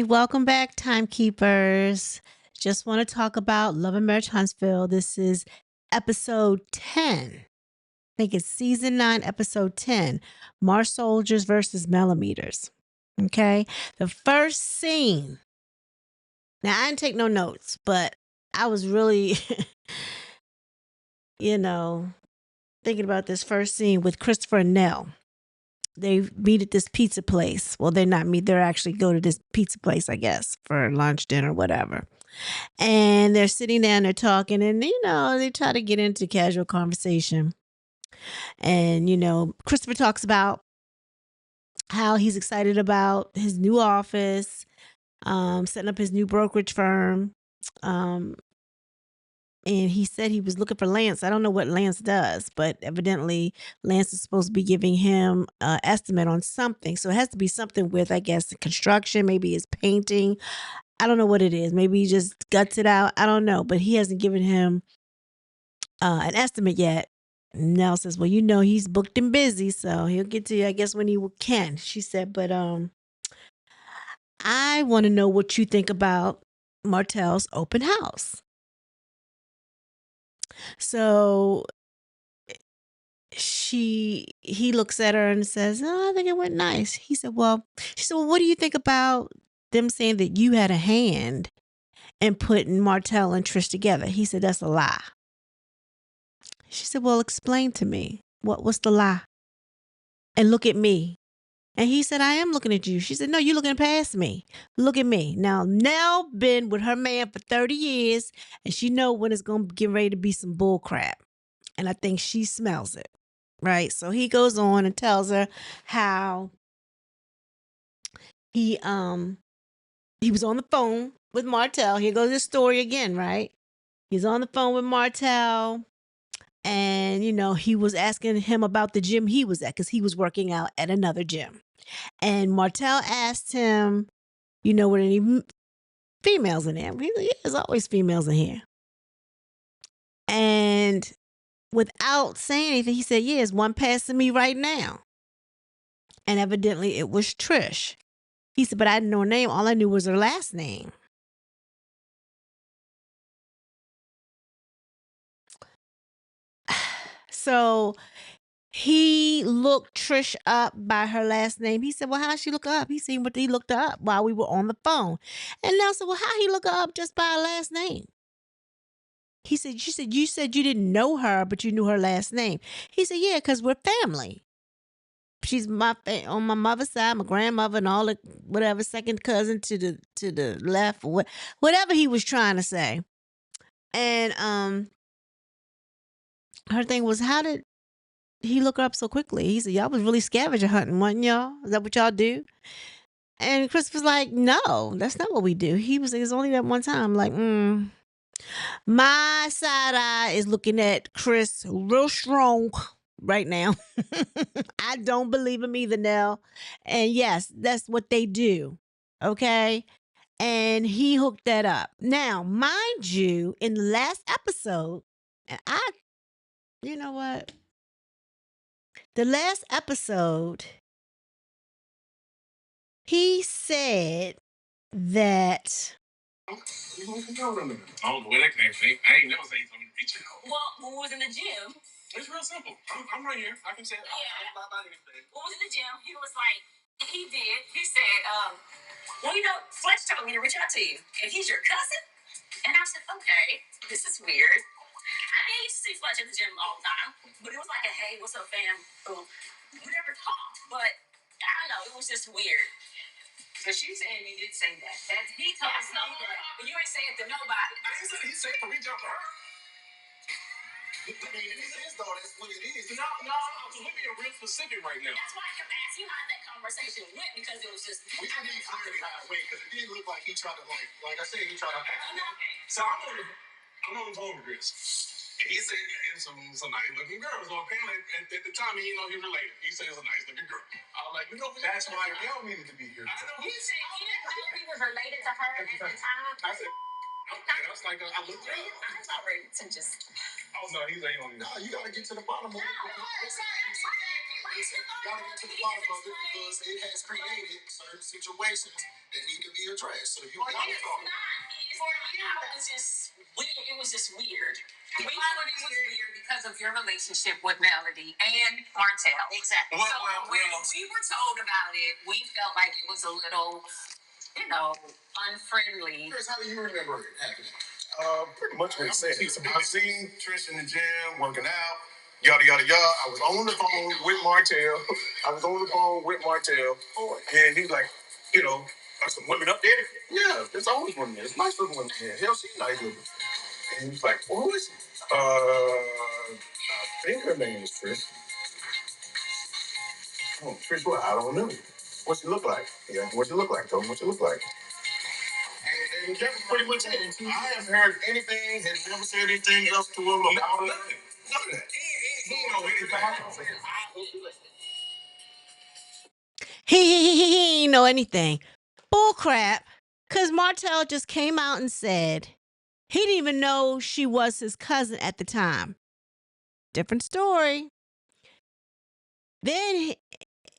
welcome back, timekeepers. Just want to talk about Love and Marriage Huntsville. This is episode 10. I think it's season 9, episode 10. Marsoilder versus Melometers. Okay. The first scene. Now, I didn't take no notes, but I was really, thinking about this first scene with Christopher and Nell. They meet at this pizza place. Well, they're not meet. They're actually go to this pizza place, I guess, for lunch, dinner, whatever. And they're sitting down, they're talking, and they try to get into casual conversation. And Christopher talks about how he's excited about his new office, setting up his new brokerage firm. And he said he was looking for Lance. I don't know what Lance does, but evidently Lance is supposed to be giving him an estimate on something. So it has to be something with, I guess, construction, maybe it's painting. I don't know what it is. Maybe he just guts it out. I don't know, but he hasn't given him an estimate yet. Nell says, well, he's booked and busy, so he'll get to you, I guess, when he can. She said, but I want to know what you think about Martell's open house. So he looks at her and says, oh, I think it went nice. She said, well, what do you think about them saying that you had a hand in putting Martell and Trish together? He said, that's a lie. She said, well, explain to me. What's the lie? And look at me. And he said, I am looking at you. She said, no, you're looking past me. Look at me. Now, Nell been with her man for 30 years, and she know when it's going to get ready to be some bull crap. And I think she smells it, right? So he goes on and tells her how he was on the phone with Martell. Here goes this story again, right? He's on the phone with Martell. And, he was asking him about the gym he was at because he was working out at another gym. And Martell asked him, were there any females in there? He's like, yeah, there's always females in here. And without saying anything, he said, yeah, there's one passing me right now. And evidently it was Trish. He said, but I didn't know her name. All I knew was her last name. So he looked Trish up by her last name. He said, well, how'd she look her up? He seen what he looked her up while we were on the phone. And Nell said, well, how he look her up just by her last name? He said, you said you didn't know her, but you knew her last name. He said, yeah, because we're family. She's on my mother's side, my grandmother, and all the whatever second cousin to the left, or whatever he was trying to say. And her thing was, how did he look her up so quickly? He said, y'all was really scavenger hunting, wasn't y'all? Is that what y'all do? And Chris was like, no, that's not what we do. He was like, it's only that one time. I'm like, my side eye is looking at Chris real strong right now. I don't believe him either, Nell. And yes, that's what they do. Okay. And he hooked that up. Now, mind you, in the last episode, and you know what? The last episode, he said that. I don't know where that came from. I ain't never say something to each other. Well, when we was in the gym. It's real simple. I'm right here. I can say it. Yeah. When we was in the gym, he was like, he said, well, Fletcher told me to reach out to you. And he's your cousin? And I said, okay, this is weird. I used to see Fletcher at the gym all the time. But it was like a, hey, what's up, fam? We never talked. But I don't know. It was just weird. So she's saying he did say that. He told us that. But you ain't saying it to nobody. I ain't saying he said it to reach out to her. I mean, it is though. That's what it is. No. We're being real specific right now. That's why I kept asking you how that conversation went because it was just. We didn't need clarity how it went because it didn't look like he tried to like I said, he tried to. So I'm on the phone with Chris. And he said some nice looking girls. So apparently at the time he didn't know he related. He said it was a nice looking girl. I was like, that's why Nell needed to be here. I know. He said he didn't know he was related to her at the time. I said, okay. I was like, I looked at her. I was already to just. Oh no, he's like, no, you gotta get to the bottom of it. He gotta get to the bottom of it because it has created certain situations that need to be addressed. So you gotta talk. For you, it was just weird. It was just weird. We thought it was weird because of your relationship with Melody and Martell. Exactly. When we were told about it, we felt like it was a little, unfriendly. Chris, how do you remember it happening? Pretty much makes sense. I seen Trish in the gym working out, yada yada yada. I was on the phone with Martell. And he's like, are some women up there? Yeah, there's always women there. There's nice looking women there. Hell, she's nice looking. And he's like, well, who is she? I think her name is Trish. Oh, Trish, what? I don't know. What she look like? Yeah, what she look like? Tell me what she look like. And that was pretty much it. I haven't heard anything, had never said anything else to him about it. None of that. He didn't know anything. He ain't know anything. Bull crap. Because Martell just came out and said he didn't even know she was his cousin at the time. Different story. Then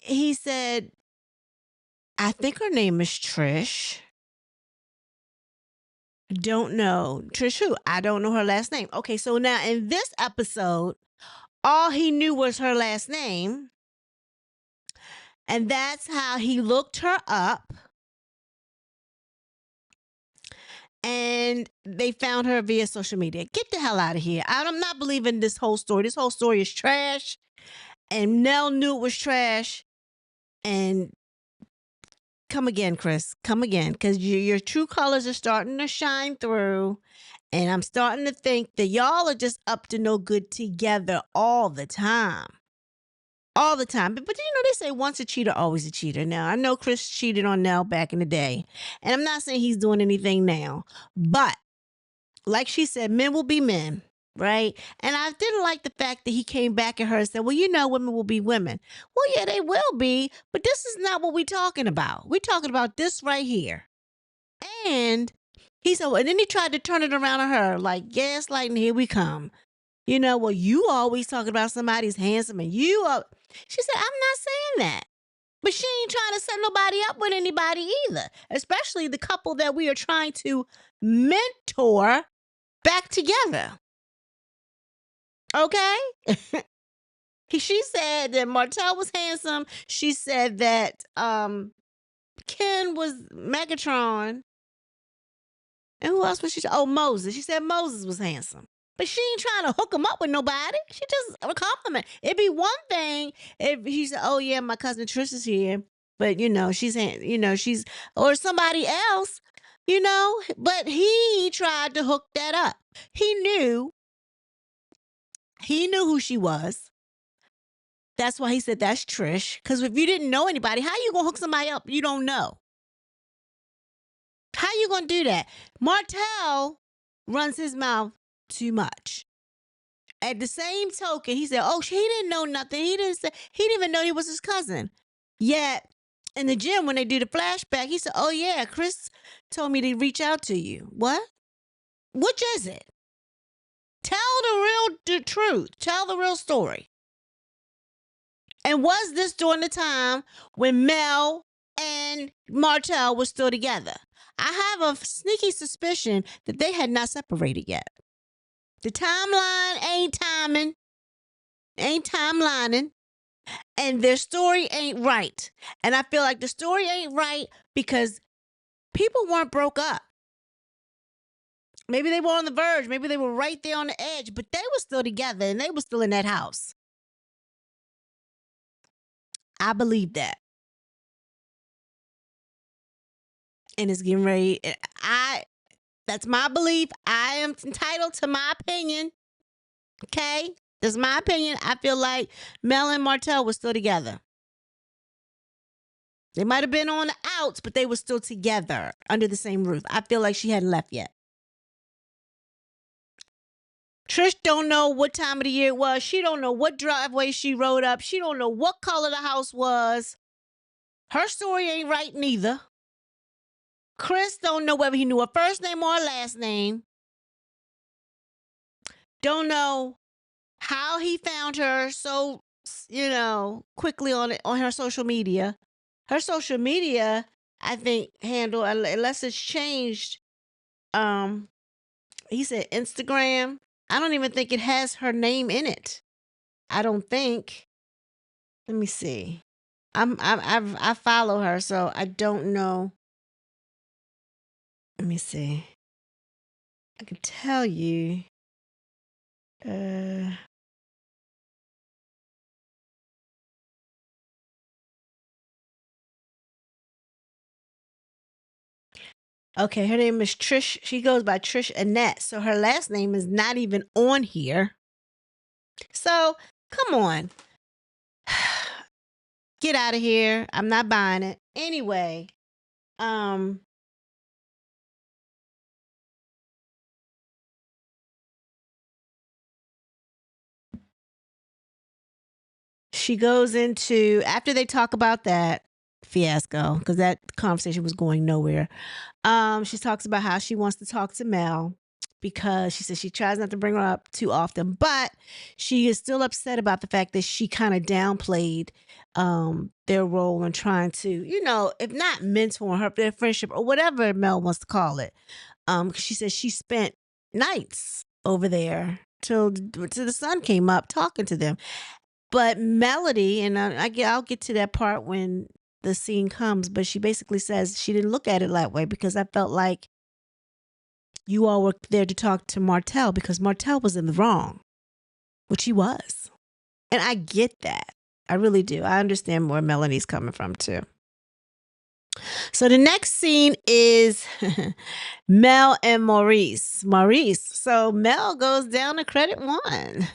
he said, I think her name is Trish. Don't know. Trish who? I don't know her last name. Okay, so now in this episode, all he knew was her last name. And that's how he looked her up. And they found her via social media. Get the hell out of here. I'm not believing this whole story. This whole story is trash. And Nell knew it was trash. And come again, Chris. Come again. Because your true colors are starting to shine through. And I'm starting to think that y'all are just up to no good together all the time. All the time. But they say once a cheater, always a cheater. Now, I know Chris cheated on Nell back in the day. And I'm not saying he's doing anything now. But like she said, men will be men, right? And I didn't like the fact that he came back at her and said, well, women will be women. Well, yeah, they will be. But this is not what we're talking about. We're talking about this right here. And he said, and then he tried to turn it around on her like gaslighting, here we come. Well, you always talking about somebody's handsome and you are. She said, I'm not saying that. But she ain't trying to set nobody up with anybody either, especially the couple that we are trying to mentor back together. Okay? She said that Martell was handsome. She said that Ken was Megatron. And who else was she? Oh, Moses. She said Moses was handsome. But she ain't trying to hook him up with nobody. She just a compliment. It'd be one thing if he said, oh, yeah, my cousin Trish is here. But, she's, or somebody else, But he tried to hook that up. He knew who she was. That's why he said that's Trish. Because if you didn't know anybody, how you going to hook somebody up you don't know? How you going to do that? Martell runs his mouth too much. At the same token, he said, oh, he didn't know nothing. He didn't even know he was his cousin. Yet, in the gym, when they do the flashback, he said, oh, yeah, Chris told me to reach out to you. What? Which is it? Tell the truth. Tell the real story. And was this during the time when Mel and Martell were still together? I have a sneaky suspicion that they had not separated yet. The timeline ain't timelining, and their story ain't right. And I feel like the story ain't right because people weren't broke up. Maybe they were on the verge. Maybe they were right there on the edge, but they were still together and they were still in that house. I believe that. And it's getting ready. That's my belief. I am entitled to my opinion. Okay? That's my opinion. I feel like Mel and Martell were still together. They might have been on the outs, but they were still together under the same roof. I feel like she hadn't left yet. Trish don't know what time of the year it was. She don't know what driveway she rode up. She don't know what color the house was. Her story ain't right neither. Chris don't know whether he knew her first name or her last name. Don't know how he found her so, quickly on her social media. Her social media, I think, handle, unless it's changed. He said Instagram. I don't even think it has her name in it. I don't think. Let me see. I follow her, so I don't know. Let me see. I can tell you. Uh, okay, her name is Trish. She goes by Trish Annette. So her last name is not even on here. So come on. Get out of here. I'm not buying it. Anyway, um, she goes into, after they talk about that fiasco, because that conversation was going nowhere. She talks about how she wants to talk to Mel because she says she tries not to bring her up too often, but she is still upset about the fact that she kind of downplayed their role in trying to, if not mentor her, their friendship or whatever Mel wants to call it. 'Cause she says she spent nights over there till the sun came up talking to them. But Melody, and I'll get to that part when the scene comes, but she basically says she didn't look at it that way because I felt like you all were there to talk to Martell because Martell was in the wrong, which he was. And I get that. I really do. I understand where Melody's coming from too. So the next scene is Mel and Maurice. So Mel goes down to credit one.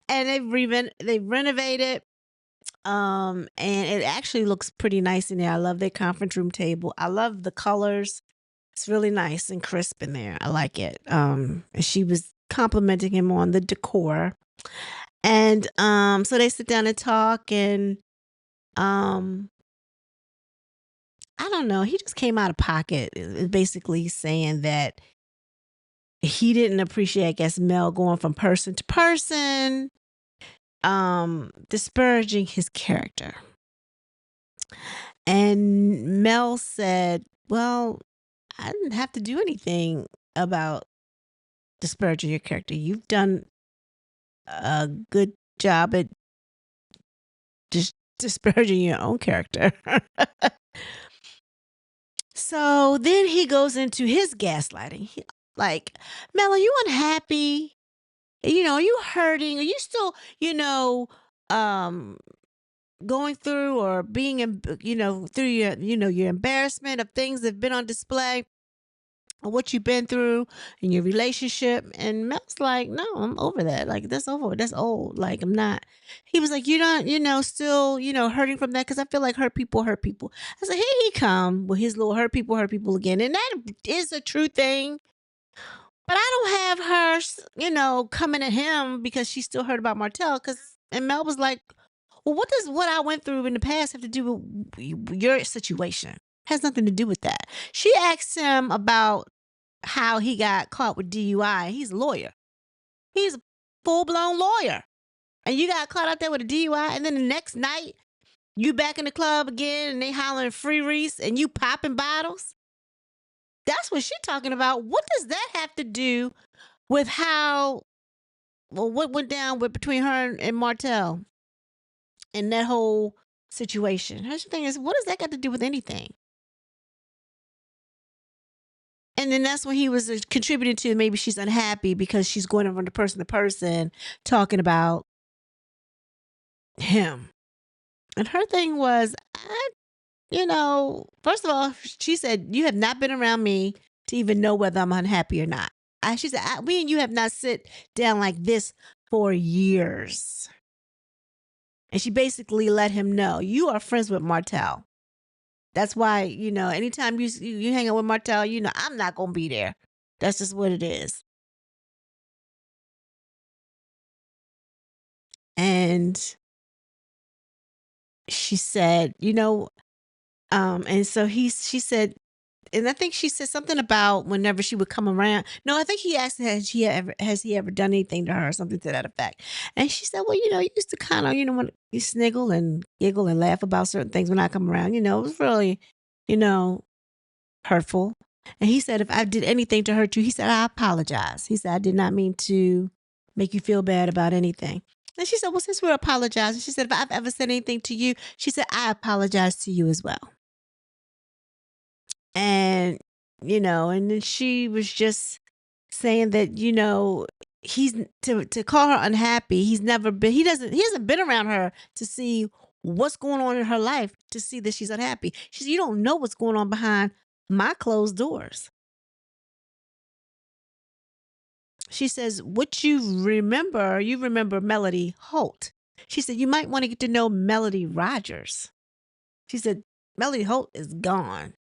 And they've renovated. And it actually looks pretty nice in there. I love their conference room table. I love the colors. It's really nice and crisp in there. I like it. And she was complimenting him on the decor. And so they sit down and talk, and I don't know, he just came out of pocket, basically saying that he didn't appreciate, I guess, Mel going from person to person, disparaging his character. And Mel said, well, I didn't have to do anything about disparaging your character. You've done a good job at just disparaging your own character. So then he goes into his gaslighting. Like, Mel, are you unhappy? Are you hurting? Are you still, um, going through or being, through your embarrassment of things that have been on display? Or what you've been through in your relationship. And Mel's like, no, I'm over that. Like, that's over. That's old. Like, I'm not. He was like, you don't, still, hurting from that. Cause I feel like hurt people hurt people. I said, here he come with his little hurt people again. And that is a true thing. But I don't have her, coming at him because she's still hurt about Martell. And Mel was like, well, what does what I went through in the past have to do with your situation? Has nothing to do with that. She asked him about how he got caught with DUI. He's a lawyer. He's a full-blown lawyer. And you got caught out there with a DUI, and then the next night you back in the club again and they hollering free Reese and you popping bottles. That's what she's talking about. What does that have to do with what went down between her and Martell and that whole situation? Her thing is, what does that got to do with anything? And then that's when he was contributing to maybe she's unhappy because she's going from person to person talking about him. And her thing was, first of all, she said, you have not been around me to even know whether I'm unhappy or not. She said, we and you have not sit down like this for years. And she basically let him know, you are friends with Martell. That's why, anytime you hang out with Martell, I'm not going to be there. That's just what it is. And she said, and so she said, and I think she said something about whenever she would come around. No, I think he asked her, has he ever done anything to her or something to that effect. And she said, well, you used to kind of, when you sniggle and giggle and laugh about certain things when I come around, it was really, you know, hurtful. And he said, if I did anything to hurt you, he said, I apologize. He said, I did not mean to make you feel bad about anything. And she said, well, since we're apologizing, she said, if I've ever said anything to you, she said, I apologize to you as well. And, and then she was just saying that, he's to call her unhappy. He hasn't been around her to see what's going on in her life to see that she's unhappy. She said, you don't know what's going on behind my closed doors. She says, what you remember Melody Holt. She said, you might want to get to know Melody Rogers. She said, Melody Holt is gone.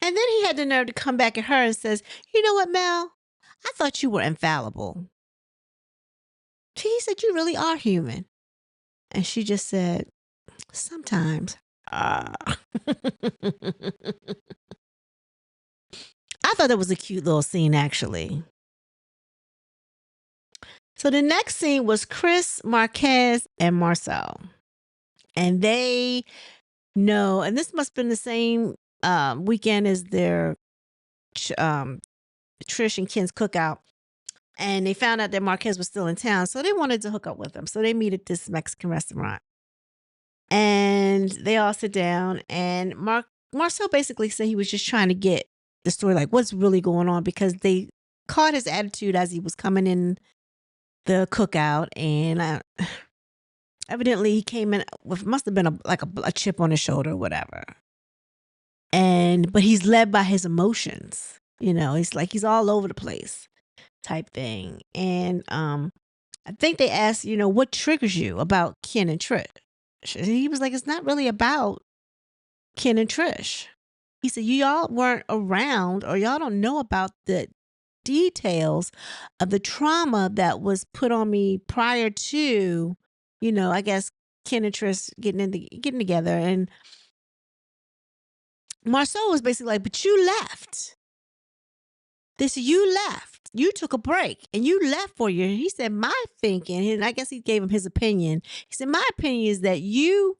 And then he had the nerve to come back at her and says, you know what, Mel? I thought you were infallible. He said, you really are human. And she just said, sometimes. I thought that was a cute little scene, actually. So the next scene was Chris, Marquez, and Marcel. And they know, and this must have been the same weekend as their Trish and Ken's cookout. And they found out that Marquez was still in town, so they wanted to hook up with him. So they meet at this Mexican restaurant. And they all sit down, and Marcel basically said he was just trying to get the story, like what's really going on, because they caught his attitude as he was coming in the cookout, and evidently he came in with, must have been a chip on his shoulder or whatever. But he's led by his emotions. He's all over the place type thing. And I think they asked, what triggers you about Ken and Trish? He was like, it's not really about Ken and Trish. He said, y'all weren't around, or y'all don't know about the details of the trauma that was put on me prior to, I guess Ken and Trish getting together. And Marceau was basically like, but you left. You left. You took a break and you left for you. He said, my thinking, and I guess he gave him his opinion. He said, my opinion is that you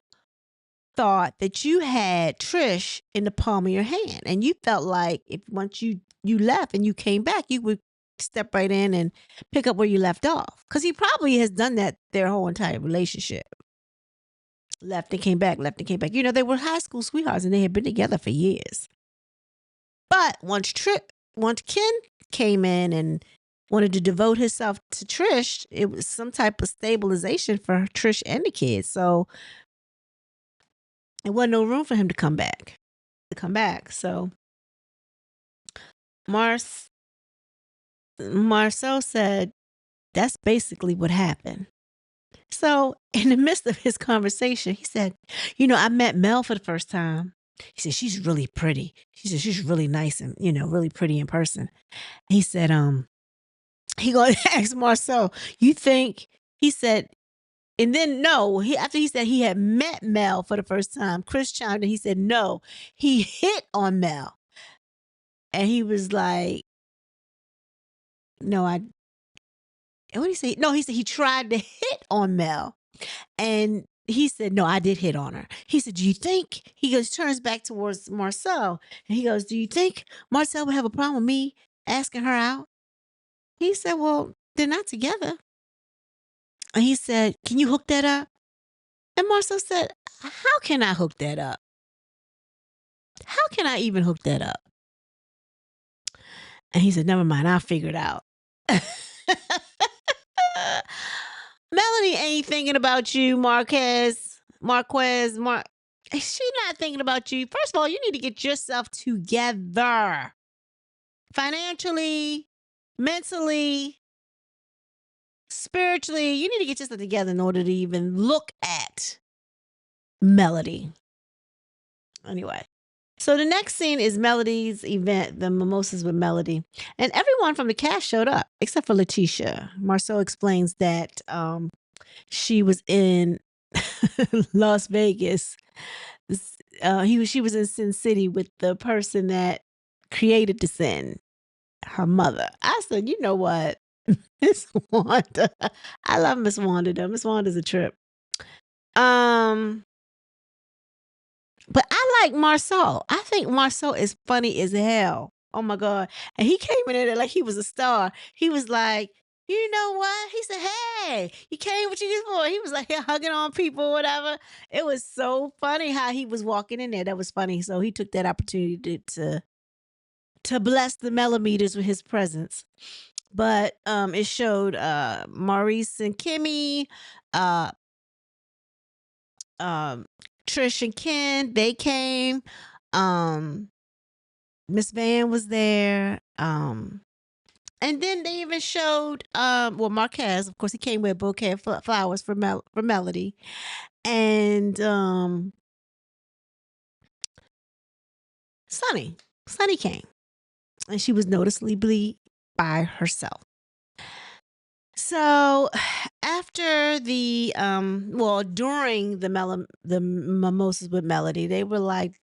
thought that you had Trish in the palm of your hand, and you felt like if once you left and you came back, you would step right in and pick up where you left off. Because he probably has done that their whole entire relationship. Left and came back, left and came back. They were high school sweethearts and they had been together for years. But once Ken came in and wanted to devote himself to Trish, it was some type of stabilization for Trish and the kids. So it wasn't no room for him to come back. So Marceau said that's basically what happened. So in the midst of his conversation, he said, I met Mel for the first time. He said, she's really pretty. She said, she's really nice and, really pretty in person. He said, he going to ask Marceau, you think, he said, and then no, after he said he had met Mel for the first time, Chris chimed in, he said, no, he hit on Mel. And he was like, no, what did he say? No, he said he tried to hit on Mel. And he said, no, I did hit on her. He said, do you think, he goes, turns back towards Marceau, and he goes, do you think Marcel would have a problem with me asking her out? He said, well, they're not together. And he said, can you hook that up? And Marcel said, how can I hook that up? How can I even hook that up? And he said, never mind, I'll figure it out. Melanie ain't thinking about you, Marquez. She's not thinking about you. First of all, you need to get yourself together. Financially, mentally, spiritually, you need to get yourself together in order to even look at Melody. Anyway, so the next scene is Melody's event, the Mimosas with Melody. And everyone from the cast showed up, except for Letitia. Marceau explains that she was in Las Vegas. She was in Sin City with the person that created the sin, her mother. I said, you know what, Miss Wanda. I love Miss Wanda though. Miss Wanda's a trip. But I like Marceau. I think Marceau is funny as hell. Oh my God. And he came in there like he was a star. He was like, you know what? He said, hey, you came what you here for? He was like hugging on people, whatever. It was so funny how he was walking in there. That was funny. So he took that opportunity to bless the Melometers with his presence. But it showed Maurice and Kimmy, uh Trish and Ken, they came. Miss Van was there. And then they even showed well, Marquez, of course, he came with a bouquet of flowers for Melody. And Sunny came. And she was noticeably by herself. So after the during the mimosas with Melody, they were like,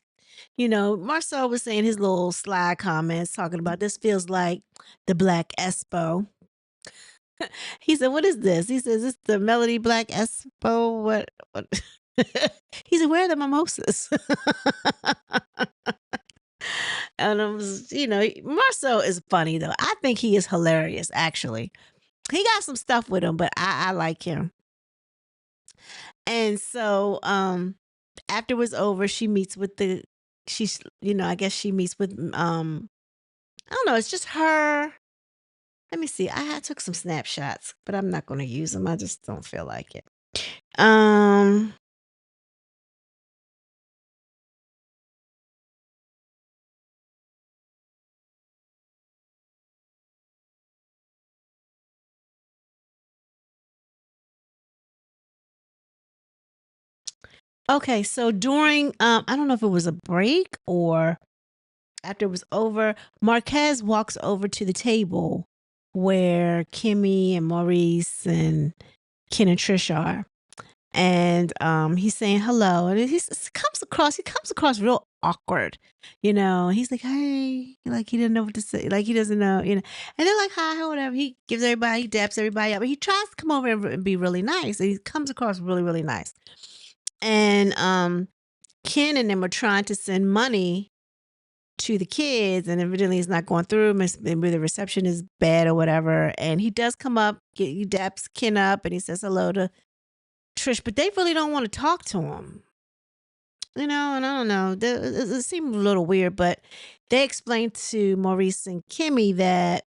Marcel was saying his little sly comments talking about this feels like the Black Espo. He said, "What is this?" He says, "It's the Melody Black Espo." What? He said, "Where are the mimosas?" And I was, Marcel is funny though. I think he is hilarious. Actually, he got some stuff with him, but I like him. And so, after it was over, she meets with I guess she meets with I don't know, it's just her. Let me see. I took some snapshots, but I'm not going to use them. I just don't feel like it. Okay, so during I don't know if it was a break or after it was over, Marquez walks over to the table where Kimmy and Maurice and Ken and Trish are. And he's saying hello, and he comes across real awkward. He's like, hey, like he didn't know what to say, like he doesn't know, and they're like, hi, whatever. He gives everybody, he daps everybody up, but he tries to come over and be really nice, and he comes across really, really nice. And Ken and them are trying to send money to the kids, and evidently it's not going through. Maybe the reception is bad or whatever. And he does come up, he daps Ken up, and he says hello to Trish, but they really don't want to talk to him. And I don't know. It seemed a little weird, but they explained to Maurice and Kimmy that,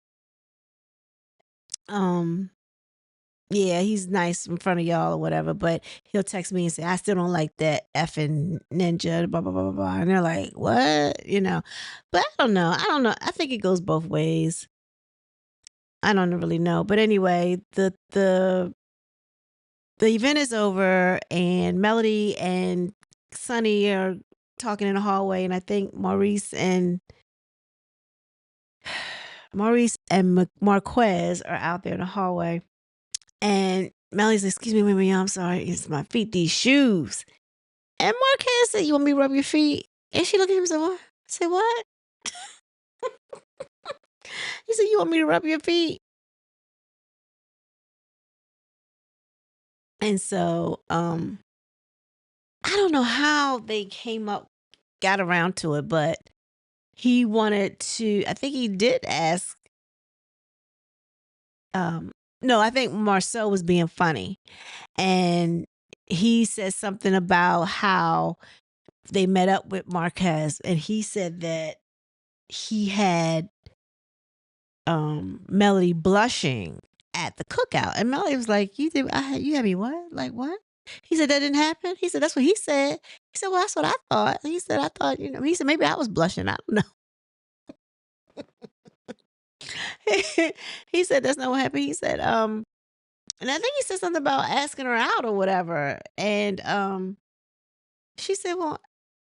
yeah, he's nice in front of y'all or whatever, but he'll text me and say, I still don't like that effing ninja, blah, blah, blah, blah, blah. And they're like, what? But I don't know. I think it goes both ways. I don't really know. But anyway, the event is over, and Melody and Sunny are talking in the hallway, and I think Maurice and Marquez are out there in the hallway. And Melody's like, excuse me, wait, I'm sorry, it's my feet, these shoes. And Marquez said, you want me to rub your feet? And she looked at him and said, what? I said, what? He said, you want me to rub your feet? And so, I don't know how they got around to it, but he wanted to, I think he did ask, no, I think Marceau was being funny. And he said something about how they met up with Marquez, and he said that he had Melody blushing at the cookout. And Melody was like, you had me what? Like what? He said that didn't happen. He said that's what he said. He said, well, that's what I thought. He said, I thought, he said maybe I was blushing. I don't know. He said that's not what happened. He said, and I think he said something about asking her out or whatever. And she said, well,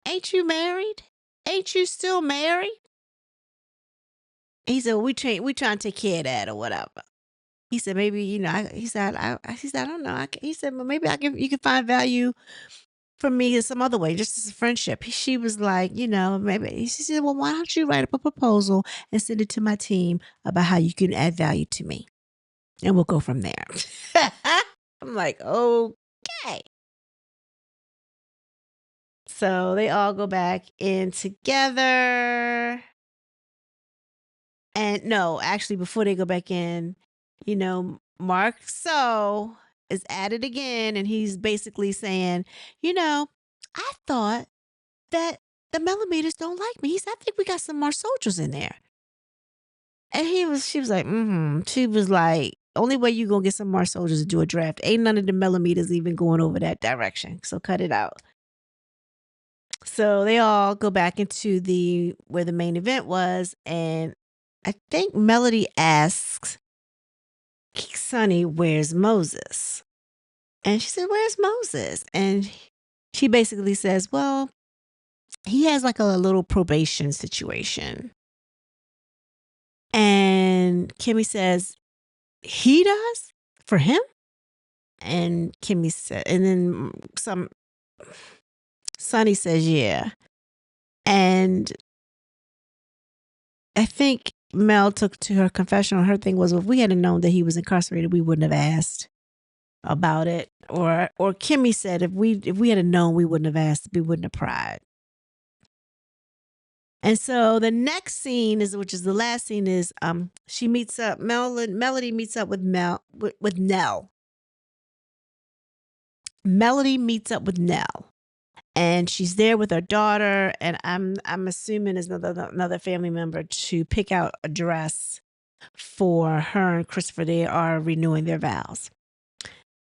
ain't you married? Ain't you still married? He said, well, we trying to take care of that or whatever. He said, maybe, he said, I don't know. He said, well, maybe you can find value for me in some other way, just as a friendship. She was like, maybe. She said, well, why don't you write up a proposal and send it to my team about how you can add value to me? And we'll go from there. I'm like, okay. So they all go back in together. And no, actually, before they go back in, Mark is at it again. And he's basically saying, I thought that the Melometers don't like me. He said, I think we got some more soldiers in there. And she was like, She was like, only way you gonna get some more soldiers to do a draft. Ain't none of the Melometers even going over that direction. So cut it out. So they all go back into where the main event was, and I think Melody asks Sonny, where's Moses? And she said, where's Moses? And she basically says, well, he has like a little probation situation. And Kimmy says, he does? For him? And Kimmy said, and then Sonny says, yeah. And I think Mel took to her confessional. Her thing was, well, if we hadn't known that he was incarcerated, we wouldn't have asked about it. Or Kimmy said, if we had known, we wouldn't have asked. We wouldn't have pried. And so the next scene which is the last scene, is she meets up. Melody meets up with Nell. Melody meets up with Nell, and she's there with her daughter. And I'm assuming is another family member to pick out a dress for her and Christopher. They are renewing their vows,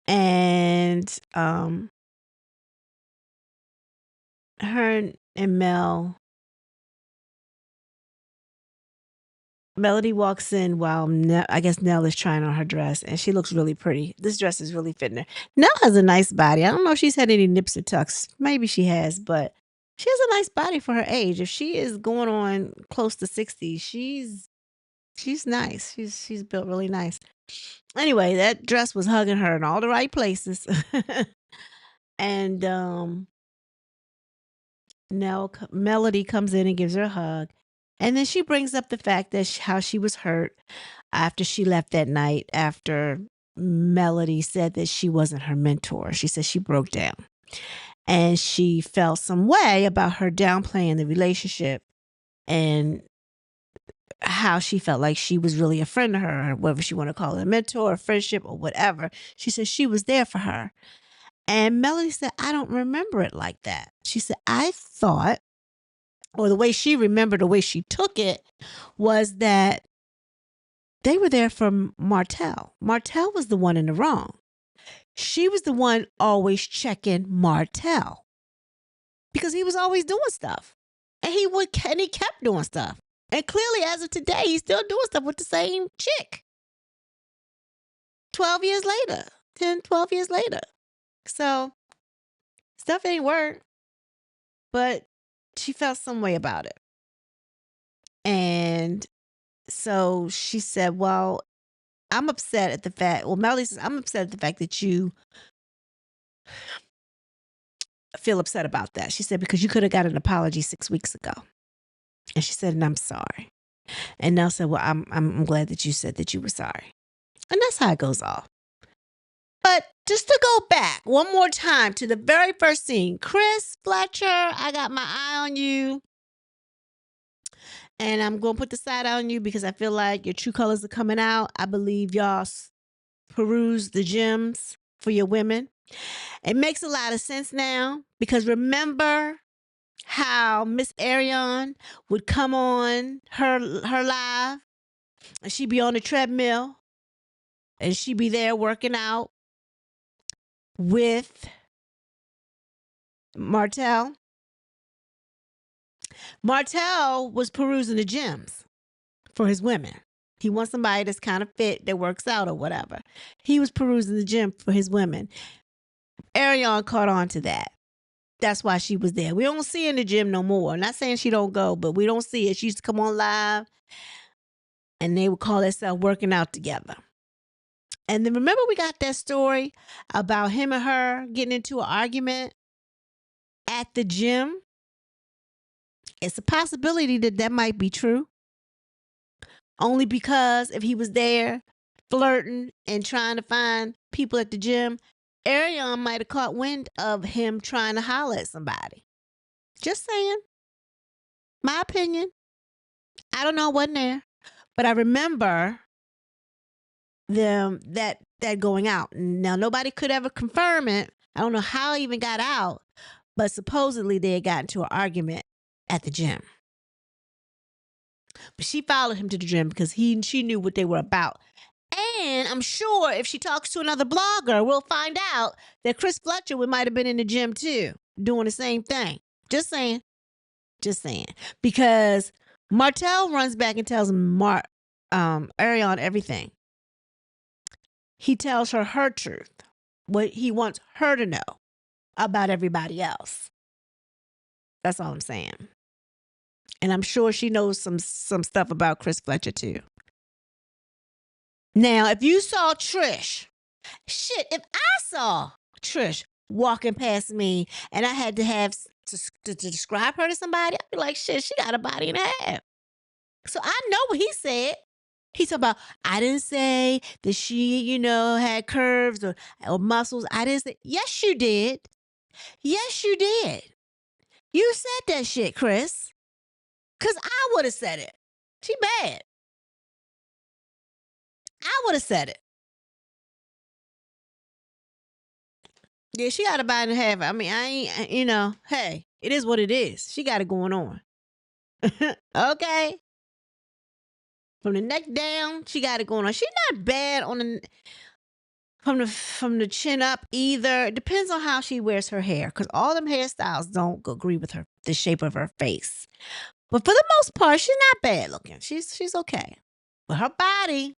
and her and Melody walks in while I guess Nell is trying on her dress, and she looks really pretty. This dress is really fitting her. Nell has a nice body. I don't know if she's had any nips or tucks. Maybe she has, but she has a nice body for her age. If she is going on close to 60, she's nice. She's built really nice. Anyway, that dress was hugging her in all the right places. And Melody comes in and gives her a hug. And then she brings up the fact that how she was hurt after she left that night, after Melody said that she wasn't her mentor. She said she broke down. And she felt some way about her downplaying the relationship, and how she felt like she was really a friend to her, whether she want to call it a mentor, a friendship, or whatever. She said she was there for her. And Melody said, I don't remember it like that. She said, I thought, or the way she remembered, the way she took it, was that they were there for Martell. Martell was the one in the wrong. She was the one always checking Martell, because he was always doing stuff. And he kept doing stuff. And clearly, as of today, he's still doing stuff with the same chick. 12 years later. 10, 12 years later. So, stuff ain't worked. But she felt some way about it. And so she said, well, I'm upset at the fact, Melody says, I'm upset at the fact that you feel upset about that. She said, because you could have got an apology 6 weeks ago. And she said, and I'm sorry. And Nell said, well, I'm glad that you said that you were sorry. And that's how it goes off. But just to go back one more time to the very first scene, Chris, Fletcher, I got my eye on you. And I'm going to put the side on you because I feel like your true colors are coming out. I believe y'all peruse the gems for your women. It makes a lot of sense now, because remember how Miss Arion would come on her live, and she'd be on the treadmill, and she'd be there working out with Martell. Martell was perusing the gems for his women. He wants somebody that's kind of fit, that works out or whatever. He was perusing the gym for his women. Arion caught on to that. That's why she was there. We don't see her in the gym no more. I'm not saying she don't go, but we don't see it. She used to come on live, and they would call themselves working out together. And then remember we got that story about him and her getting into an argument at the gym? It's a possibility that that might be true. Only because if he was there flirting and trying to find people at the gym, Arion might have caught wind of him trying to holler at somebody. Just saying. My opinion. I don't know, wasn't there. But I remember them that going out. Now nobody could ever confirm it. I don't know how it even got out, but supposedly they had gotten into an argument at the gym. But she followed him to the gym because she knew what they were about. And I'm sure if she talks to another blogger, we'll find out that Chris Fletcher might have been in the gym too, doing the same thing. Just saying. Just saying. Because Martell runs back and tells Arion everything. He tells her truth, what he wants her to know about everybody else. That's all I'm saying. And I'm sure she knows some stuff about Chris Fletcher too. Now, if you saw Trish, if I saw Trish walking past me and I had to have to describe her to somebody, I'd be like, shit, she got a body and a half. So I know what he said. He talked about, I didn't say that she, had curves or muscles. I didn't say, yes, you did. Yes, you did. You said that shit, Chris. Because I would have said it. She bad. I would have said it. Yeah, she got a body and a half. I mean, I ain't, hey, it is what it is. She got it going on. Okay. From the neck down, she got it going on. She's not bad on from the chin up either. It depends on how she wears her hair, because all them hairstyles don't agree with the shape of her face. But for the most part, she's not bad looking. She's okay. But her body,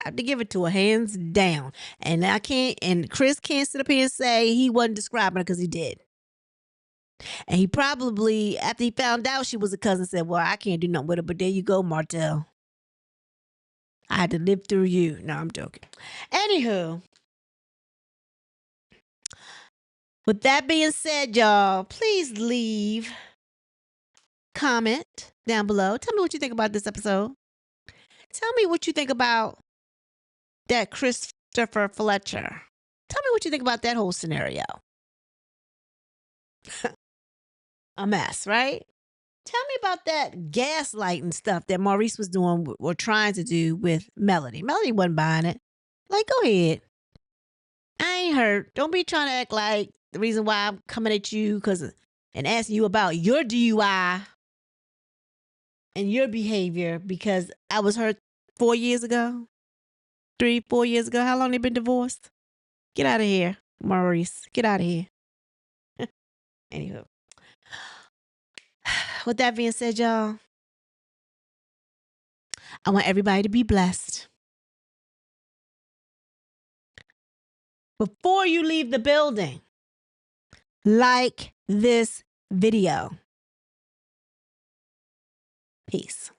I have to give it to her hands down. And Chris can't sit up here and say he wasn't describing her, because he did. And he probably, after he found out she was a cousin, said, well, I can't do nothing with her, but there you go, Martell. I had to live through you. No, I'm joking. Anywho, with that being said, y'all, please leave comment down below. Tell me what you think about this episode. Tell me what you think about that Christopher Fletcher. Tell me what you think about that whole scenario. A mess, right? Tell me about that gaslighting stuff that Maurice was doing or trying to do with Melody. Melody wasn't buying it. Like, go ahead. I ain't hurt. Don't be trying to act like the reason why I'm coming at you and asking you about your DUI and your behavior because I was hurt 4 years ago. 3-4 years ago. How long they been divorced? Get out of here, Maurice. Get out of here. Anywho. With that being said, y'all, I want everybody to be blessed. Before you leave the building, like this video. Peace.